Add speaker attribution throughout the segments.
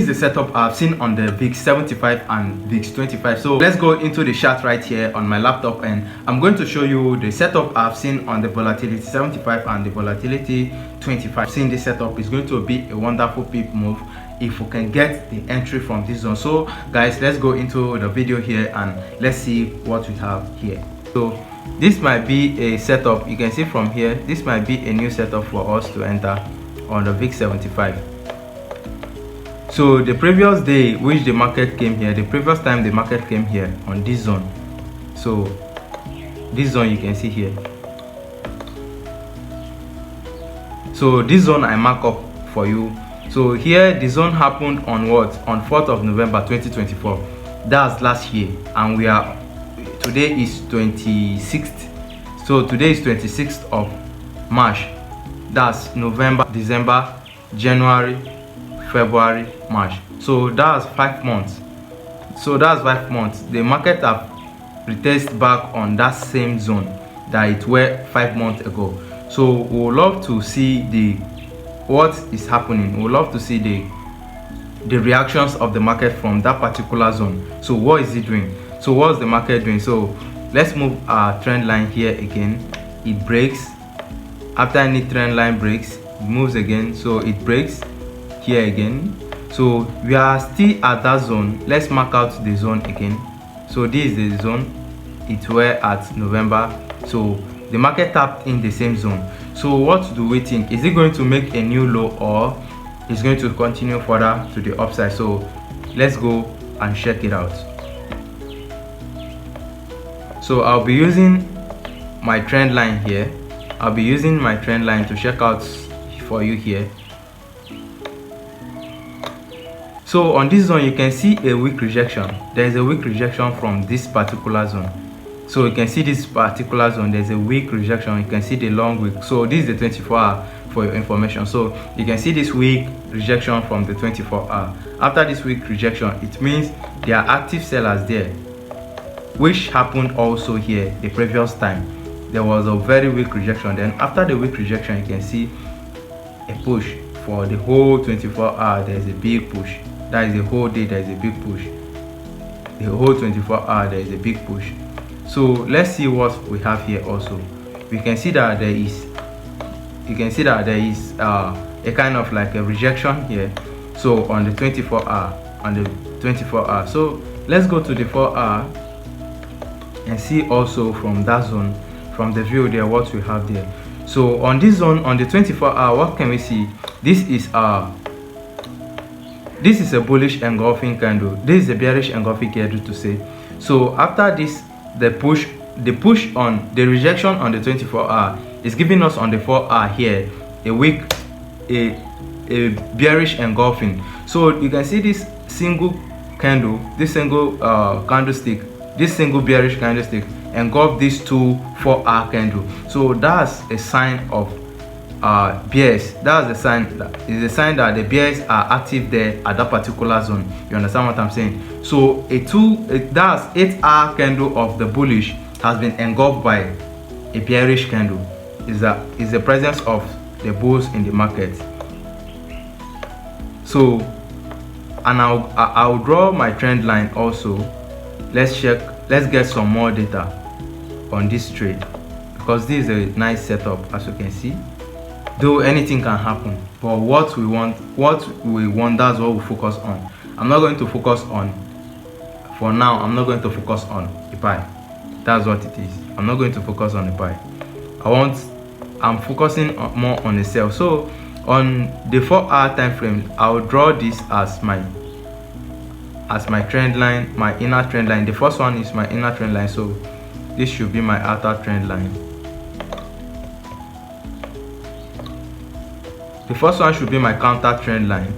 Speaker 1: is the setup I've seen on the VIX 75 and VIX 25. So let's go into the chart right here on my laptop, and I'm going to show you the setup I've seen on the volatility 75 and the volatility 25. Seeing this setup is going to be a wonderful peep move if we can get the entry from this zone. So guys, let's go into the video here and let's see what we have here. So this might be a setup. You can see from here, this might be a new setup for us to enter on the VIX 75. So the previous day which the market came here, the previous time the market came here on this zone, so this zone you can see here, so this zone I mark up for you. So here the zone happened on what, on 4th of November 2024. That's last year, and we are, today is 26th, so today is 26th of March. That's November, December, January, February, March. So that's 5 months. So that's 5 months. The market have retested back on that same zone that it were 5 months ago. So we would love to see what is happening. We would love to see the reactions of the market from that particular zone. So what is it doing? So what's the market doing? So let's move our trend line here again. It breaks. After any trend line breaks, it moves again. So it breaks here again. So we are still at that zone. Let's mark out the zone again. So this is the zone it were at November. So the market tapped in the same zone. So what do we think? Is it going to make a new low, or is going to continue further to the upside? So let's go and check it out. So I'll be using my trend line here. I'll be using my trend line to check out for you here. So on this zone you can see a weak rejection. There is a weak rejection from this particular zone. So you can see this particular zone, there's a weak rejection. You can see the long wick. So this is the 24-hour for your information. So you can see this weak rejection from the 24-hour. After this weak rejection, it means there are active sellers there, which happened also here the previous time. There was a very weak rejection. Then after the weak rejection, you can see a push for the whole 24-hour. There's a big push. That is the whole day. There is a big push. The whole 24-hour there is a big push. So let's see what we have here also. We can see that there is, you can see that there is a kind of like a rejection here. So on the 24-hour, so let's go to the 4-hour and see also from that zone, from the view there, what we have there. So on this zone, on the 24-hour, what can we see? This is a bullish engulfing candle. This is a bearish engulfing candle to say. So after this, the push on the rejection on the 24-hour is giving us on the 4-hour here a weak, a bearish engulfing. So you can see this single candle, this single candlestick, this single bearish candlestick engulf these two 4-hour candle. So that's a sign of bears. That's the sign, that is a sign that the bears are active there at that particular zone. You understand what I'm saying? So that's 8-hour candle of the bullish has been engulfed by a bearish candle. Is the presence of the bulls in the market. So, and I'll draw my trend line also. Let's get some more data on this trade, because this is a nice setup, as you can see. Though anything can happen, but what we want, that's what we focus on. I'm not going to focus on, for now, I'm not going to focus on a buy. That's what it is. I'm not going to focus on a buy. I'm focusing more on the sell. So on the 4-hour time frame, I'll draw this as my trend line, my inner trend line. The first one is my inner trend line, so this should be my outer trend line. The first one should be my counter trend line.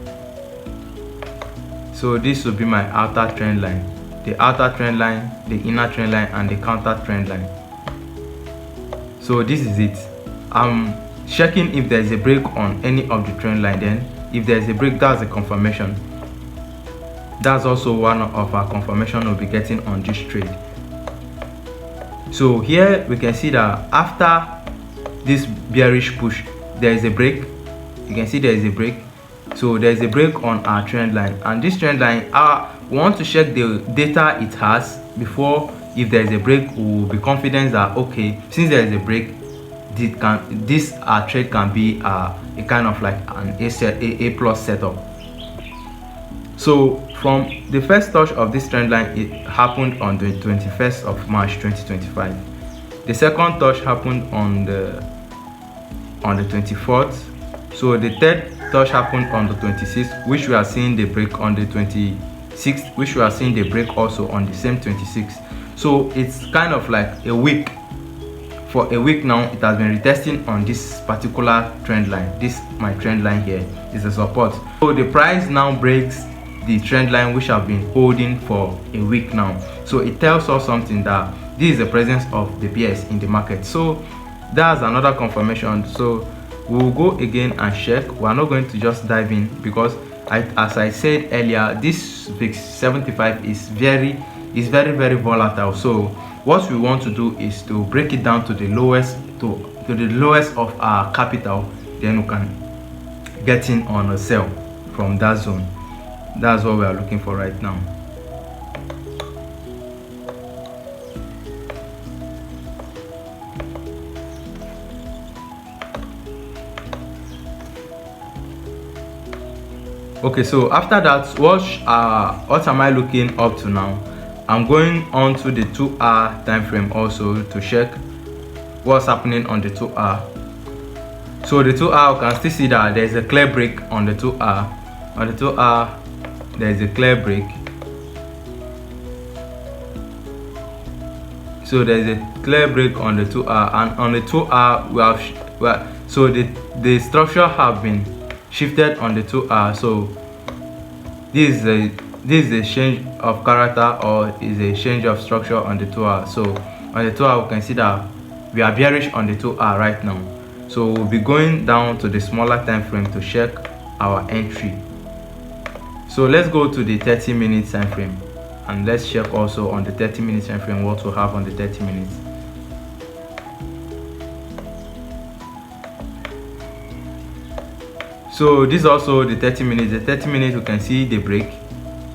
Speaker 1: So this will be my outer trend line, the outer trend line, the inner trend line, and the counter trend line. So this is it. I'm checking if there is a break on any of the trend line. Then if there is a break, that's a confirmation. That's also one of our confirmation we'll be getting on this trade. So here we can see that after this bearish push, there is a break. You can see there is a break. So there's a break on our trend line, and this trend line, we want to check the data it has before. If there is a break, we will be confident that okay, since there is a break, this trade can be a kind of like an A plus setup. So from the first touch of this trend line, it happened on the 21st of March 2025. The second touch happened on the 24th. So the third touch happened on the 26th, which we are seeing the break on the 26th, which we are seeing the break also on the same 26th. So it's kind of like a week. For a week now, it has been retesting on this particular trend line. This my trend line here is a support. So the price now breaks the trend line which have been holding for a week now. So it tells us something that this is the presence of the bears in the market. So that's another confirmation. So we'll go again and check. We are not going to just dive in because as I said earlier, this VIX 75 is very volatile. So what we want to do is to break it down to the lowest of our capital, then we can get in on a sell from that zone. That's what we are looking for right now. Okay, so after that, what am I looking up to now? I'm going on to the 2-hour time frame also to check what's happening on the 2-hour. So the 2-hour, you can still see that there's a clear break on the 2-hour. On the 2-hour, there's a clear break. So there's a clear break on the 2-hour, and on the 2-hour so the structure have been shifted on the 2-hour. So this is a change of character, or is a change of structure on the 2-hour. So on the 2-hour, we can see that we are bearish on the 2-hour right now. So we'll be going down to the smaller time frame to check our entry. So let's go to the 30-minute time frame, and let's check also on the 30-minute time frame what we'll have on the 30 minutes. So this is also the 30 minutes. The 30 minutes, we can see the break.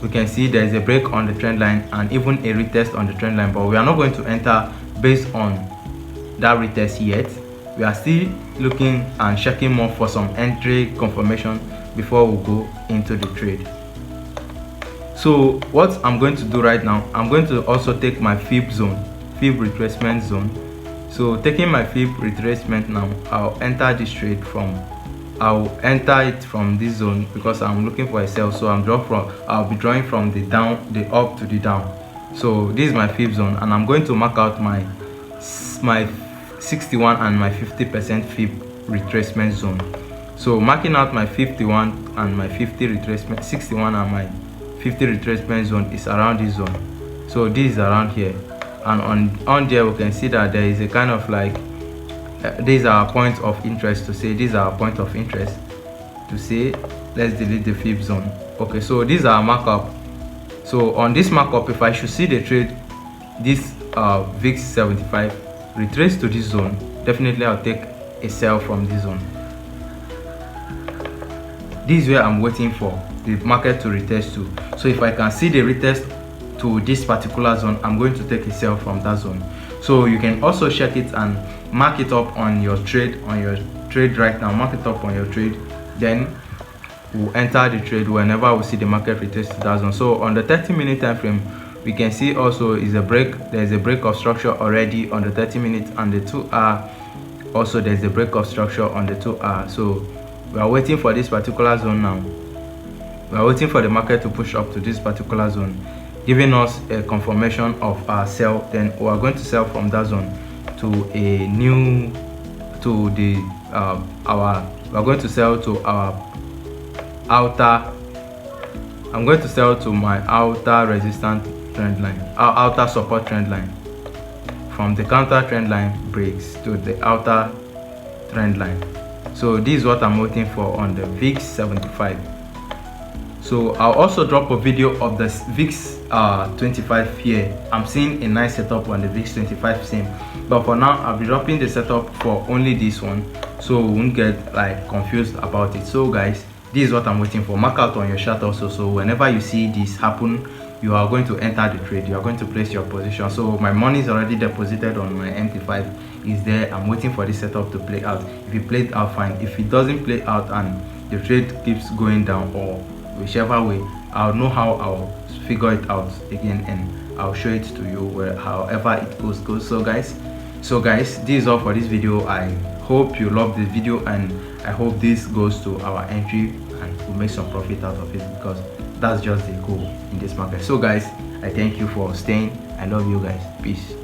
Speaker 1: We can see there is a break on the trend line and even a retest on the trend line, but we are not going to enter based on that retest yet. We are still looking and checking more for some entry confirmation before we go into the trade. So what I'm going to do right now, I'm going to also take my fib retracement zone. So taking my fib retracement now, I'll enter this trade I'll enter it from this zone because I'm looking for a sell. So I'll be drawing from the up to the down. So this is my fib zone, and I'm going to mark out my 61 and my 50% fib retracement zone. So marking out my 51 and my 50 retracement, 61 and my 50 retracement zone is around this zone. So this is around here, and on there we can see that there is a kind of like these are points of interest to say. These are point of interest to say. Let's delete the fib zone. Okay, so these are markup. So on this markup, if I should see the trade, this VIX 75 retrace to this zone, definitely I'll take a sell from this zone. This is where I'm waiting for the market to retest to. So if I can see the retest to this particular zone, I'm going to take a sell from that zone. So you can also check it and mark it up on your trade right now. Mark it up on your trade, then we'll enter the trade whenever we see the market retest to that zone. So on the 30-minute time frame, we can see also is a break. There's a break of structure already on the 30 minutes, and the 2-hour also there's a break of structure on the 2-hour. So we are waiting for this particular zone now. We are waiting for the market to push up to this particular zone, giving us a confirmation of our sell. Then we are going to sell from that zone to a new we are going to sell to our outer. I'm going to sell to my outer resistance trend line, our outer support trend line. From the counter trend line breaks to the outer trend line. So this is what I'm waiting for on the VIX 75. So I'll also drop a video of the VIX 25 here. I'm seeing a nice setup on the VIX 25 same, but for now I'll be dropping the setup for only this one, so we won't get like confused about it. So guys, this is what I'm waiting for. Mark out on your chart also, so whenever you see this happen, you are going to enter the trade, you are going to place your position. So my money is already deposited on my MT5, is there. I'm waiting for this setup to play out. If it plays out, fine. If it doesn't play out and the trade keeps going down, or whichever way, I'll know how I'll figure it out again, and I'll show it to you where however it goes. So guys, this is all for this video. I hope you love this video, and I hope this goes to our entry and we'll make some profit out of it, because that's just the goal in this market. So guys, I thank you for staying. I love you guys. Peace.